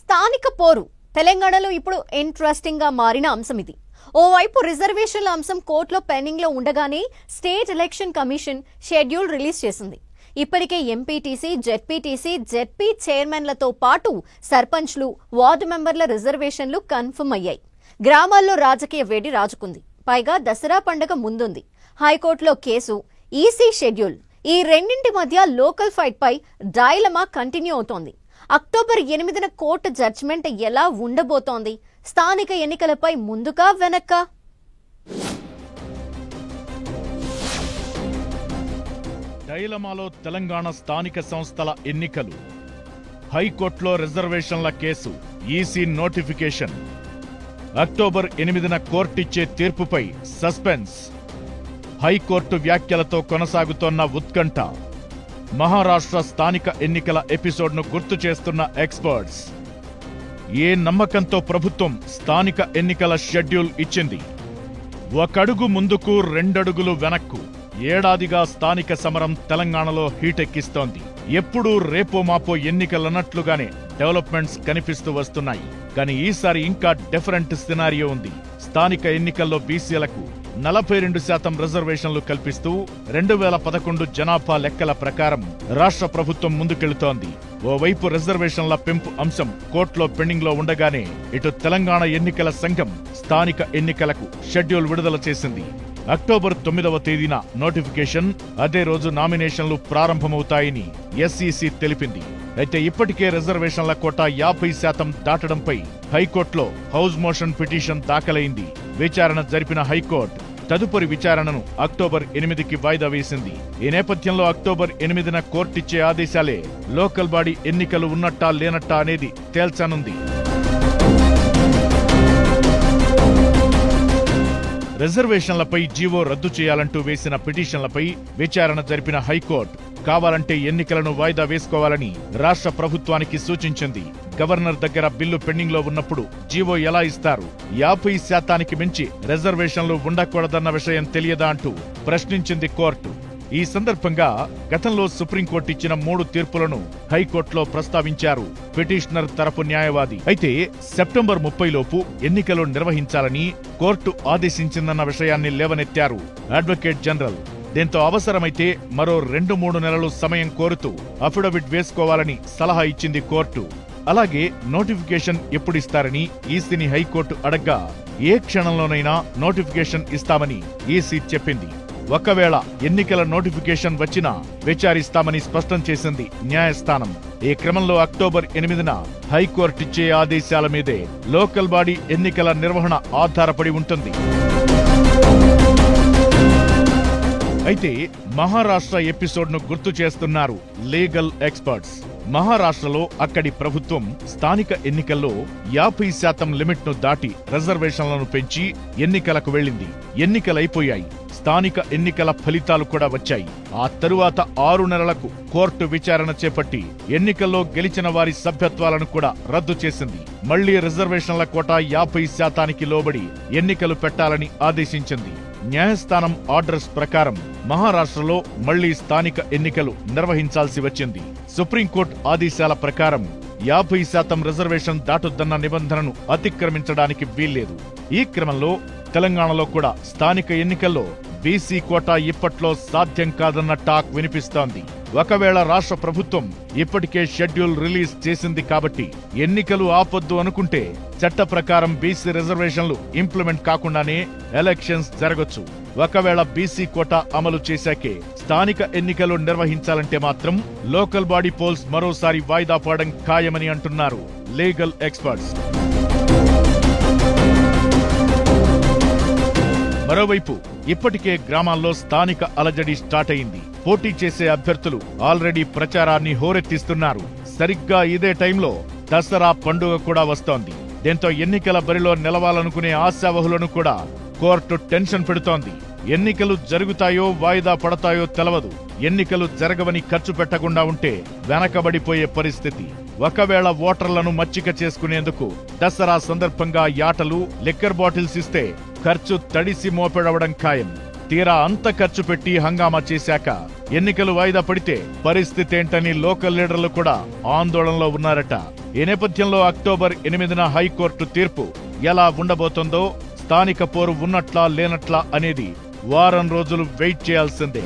స్థానిక పోరు తెలంగాణలో ఇప్పుడు ఇంట్రెస్టింగ్ గా మారిన అంశం ఇది. ఓవైపు రిజర్వేషన్ల అంశం కోర్టులో పెండింగ్ లో ఉండగానే state election commission schedule release చేసింది. ఇప్పటికే ఎంపీటీసీ, జెడ్పీ చైర్మన్లతో పాటు సర్పంచ్లు, వార్డు మెంబర్ల రిజర్వేషన్లు కన్ఫర్మ్ అయ్యాయి. గ్రామాల్లో రాజకీయ వేడి రాజుకుంది. పైగా దసరా పండుగ ముందుంది. హైకోర్టులో కేసు, ఈసీ షెడ్యూల్, ఈ రెండింటి మధ్య లోకల్ ఫైట్ పై డైలమా కంటిన్యూ అవుతోంది. అక్టోబర్ 8న కోర్టు జడ్జిమెంట్ ఎలా ఉండబోతోంది? స్థానిక ఎన్నికలపై ముందుకా వెనక్కా? డైలమాలో తెలంగాణ స్థానిక సంస్థల ఎన్నికలు, హైకోర్టులో రిజర్వేషన్ల కేసు, ఈసీ నోటిఫికేషన్, అక్టోబర్ 8న కోర్టిచ్చే తీర్పుపై సస్పెన్స్, హైకోర్టు వ్యాఖ్యలతో కొనసాగుతోన్న ఉత్కంఠ, మహారాష్ట్ర స్థానిక ఎన్నికల ఎపిసోడ్ను గుర్తు చేస్తున్న ఎక్స్పర్ట్స్. ఏ నమ్మకంతో ప్రభుత్వం స్థానిక ఎన్నికల షెడ్యూల్ ఇచ్చింది? ఒకడుగు ముందుకు, రెండడుగులు వెనక్కు. ఏడాదిగా స్థానిక సమరం తెలంగాణలో హీటెక్కిస్తోంది. ఎప్పుడూ రేపో మాపో ఎన్నికలన్నట్లుగానే డెవలప్మెంట్స్ కనిపిస్తూ వస్తున్నాయి. కానీ ఈసారి ఇంకా డిఫరెంట్ సినారియో ఉంది. స్థానిక ఎన్నికల్లో బీసీలకు 42% రిజర్వేషన్లు కల్పిస్తూ 2011 జనాభా లెక్కల ప్రకారం రాష్ట్ర ప్రభుత్వం ముందుకెళుతోంది. ఓవైపు రిజర్వేషన్ల పెంపు అంశం కోర్టులో పెండింగ్ లో ఉండగానే ఇటు తెలంగాణ ఎన్నికల సంఘం స్థానిక ఎన్నికలకు షెడ్యూల్ విడుదల చేసింది. అక్టోబర్ 9వ తేదీన నోటిఫికేషన్, అదే రోజు నామినేషన్లు ప్రారంభమవుతాయని ఎస్ఈసీ తెలిపింది. అయితే ఇప్పటికే రిజర్వేషన్ల కోటా 50% దాటడంపై హైకోర్టులో హౌస్ మోషన్ పిటిషన్ దాఖలైంది. విచారణ జరిపిన హైకోర్టు తదుపరి విచారణను అక్టోబర్ 8కి వాయిదా వేసింది. ఈ నేపథ్యంలో అక్టోబర్ 8న కోర్టిచ్చే ఆదేశాలే లోకల్ బాడీ ఎన్నికలు ఉన్నట్టా లేనట్టా అనేది తేల్చనుంది. రిజర్వేషన్లపై జీవో రద్దు చేయాలంటూ వేసిన పిటిషన్లపై విచారణ జరిపిన హైకోర్టు కావాలంటే ఎన్నికలను వాయిదా వేసుకోవాలని రాష్ట్ర ప్రభుత్వానికి సూచించింది. గవర్నర్ దగ్గర బిల్లు పెండింగ్ లో ఉన్నప్పుడు జీవో ఎలా ఇస్తారు? 50% మించి రిజర్వేషన్లు ఉండకూడదన్న విషయం తెలియదా అంటూ ప్రశ్నించింది కోర్టు. ఈ సందర్భంగా గతంలో సుప్రీంకోర్టు ఇచ్చిన 3 తీర్పులను హైకోర్టులో ప్రస్తావించారు పిటిషనర్ తరపు న్యాయవాది. అయితే సెప్టెంబర్ 30 లోపు ఎన్నికలు నిర్వహించాలని కోర్టు ఆదేశించిందన్న విషయాన్ని లేవనెత్తారు అడ్వకేట్ జనరల్. దీంతో అవసరమైతే మరో 2-3 నెలలు సమయం కోరుతూ అఫిడవిట్ వేసుకోవాలని సలహా ఇచ్చింది కోర్టు. అలాగే నోటిఫికేషన్ ఎప్పుడిస్తారని ఈసీని హైకోర్టు అడగ్గా ఏ క్షణంలోనైనా నోటిఫికేషన్ ఇస్తామని ఈసీ చెప్పింది. ఒకవేళ ఎన్నికల నోటిఫికేషన్ వచ్చినా విచారిస్తామని స్పష్టం చేసింది న్యాయస్థానం. ఈ క్రమంలో అక్టోబర్ 8న హైకోర్టు ఇచ్చే ఆదేశాల మీదే లోకల్ బాడీ ఎన్నికల నిర్వహణ ఆధారపడి ఉంటుంది. అయితే మహారాష్ట్ర ఎపిసోడ్ను గుర్తు చేస్తున్నారు లీగల్ ఎక్స్పర్ట్స్. మహారాష్ట్రలో అక్కడి ప్రభుత్వం స్థానిక ఎన్నికల్లో 50% లిమిట్ను దాటి రిజర్వేషన్లను పెంచి ఎన్నికలకు వెళ్లింది. ఎన్నికలైపోయాయి. స్థానిక ఎన్నికల ఫలితాలు కూడా వచ్చాయి. ఆ తరువాత 6 నెలలకు కోర్టు విచారణ చేపట్టి ఎన్నికల్లో గెలిచిన వారి సభ్యత్వాలను కూడా రద్దు చేసింది. మళ్లీ రిజర్వేషన్ల కోటా 50%కి లోబడి ఎన్నికలు పెట్టాలని ఆదేశించింది. న్యాయస్థానం ఆర్డర్స్ ప్రకారం మహారాష్ట్రలో మళ్లీ స్థానిక ఎన్నికలు నిర్వహించాల్సి వచ్చింది. సుప్రీంకోర్టు ఆదేశాల ప్రకారం 50% రిజర్వేషన్ దాటొద్దన్న నిబంధనను అతిక్రమించడానికి వీల్లేదు. ఈ క్రమంలో తెలంగాణలో కూడా స్థానిక ఎన్నికల్లో బీసీ కోటా ఇప్పట్లో సాధ్యం కాదన్న టాక్ వినిపిస్తోంది. ఒకవేళ రాష్ట్ర ప్రభుత్వం ఇప్పటికే షెడ్యూల్ రిలీజ్ చేసింది కాబట్టి ఎన్నికలు ఆపొద్దు అనుకుంటే చట్ట ప్రకారం బీసీ రిజర్వేషన్లు ఇంప్లిమెంట్ కాకుండానే ఎలక్షన్స్ జరగొచ్చు. ఒకవేళ బీసీ కోటా అమలు చేశాకే స్థానిక ఎన్నికలు నిర్వహించాలంటే మాత్రం లోకల్ బాడీ పోల్స్ మరోసారి వాయిదా పడడం ఖాయమని అంటున్నారు లీగల్ ఎక్స్పర్ట్స్. మరోవైపు ఇప్పటికే గ్రామాల్లో స్థానిక అలజడి స్టార్ట్ అయింది. పోటీ చేసే అభ్యర్థులు ఆల్రెడీ ప్రచారాన్ని హోరెత్తిస్తున్నారు. సరిగ్గా ఇదే టైంలో దసరా పండుగ కూడా వస్తోంది. దీంతో ఎన్నికల బరిలో నిలవాలనుకునే ఆశావహులను కూడా కోర్టు టెన్షన్ పెడుతోంది. ఎన్నికలు జరుగుతాయో వాయిదా పడతాయో తెలవదు. ఎన్నికలు జరగవని ఖర్చు పెట్టకుండా ఉంటే వెనకబడిపోయే పరిస్థితి. ఒకవేళ ఓటర్లను మచ్చిక చేసుకునేందుకు దసరా సందర్భంగా యాటలు, లిక్కర్ బాటిల్స్ ఇస్తే ఖర్చు తడిసి మోపెడవడం ఖాయం. తీరా అంత ఖర్చు పెట్టి హంగామా చేశాక ఎన్నికలు వాయిదా పడితే పరిస్థితేంటని లోకల్ లీడర్లు కూడా ఆందోళనలో ఉన్నారట. ఈ నేపథ్యంలో అక్టోబర్ 8న హైకోర్టు తీర్పు ఎలా ఉండబోతుందో, స్థానిక పోరు ఉన్నట్లా లేనట్లా అనేది వారం రోజులు వెయిట్ చేయాల్సిందే.